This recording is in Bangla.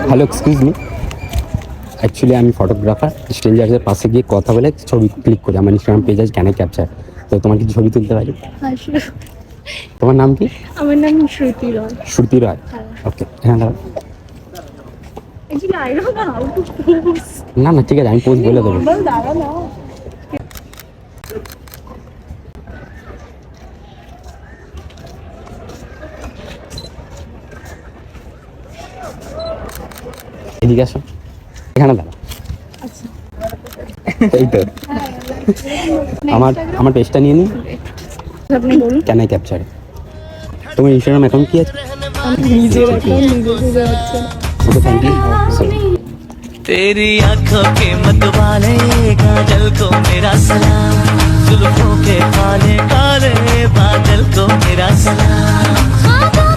Hello, excuse me. অ্যাকচুয়ালি আমি ফটোগ্রাফার। স্ট্রেঞ্জারদের পাশে গিয়ে কথা বলে ছবি ক্লিক করি। আমার ইনস্টাগ্রাম পেজ আছে ক্যান আই ক্যাপচার। তো তোমার কি ছবি তুলতে পারি? হ্যাঁ, তোমার নাম কি? আমার নাম শ্রুতি রয়। শ্রুতি রায়। হ্যাঁ। ওকে, হ্যাঁ দাঁড়াও। Actually, I don't know how to pose. না না, ঠিক আছে, আমি পোজ বলে দেবো। Normal দাঁড়া না। এদিকে আসো, এখানে দাঁড়া। আচ্ছা। এই তো আমার আমার পেজটা নিয়ে নিই, আপনি বলুন। Can I capture. তোমার ইনস্টাগ্রাম অ্যাকাউন্ট কি আছে? আমি নিজের অ্যাকাউন্ট নিজে খুঁজে পাচ্ছি না। ওকে, থ্যাংক ইউ। तेरी आंखों के मतवाले काजल को मेरा सलाम, जुल्फों के काले काले बादल को मेरा सलाम।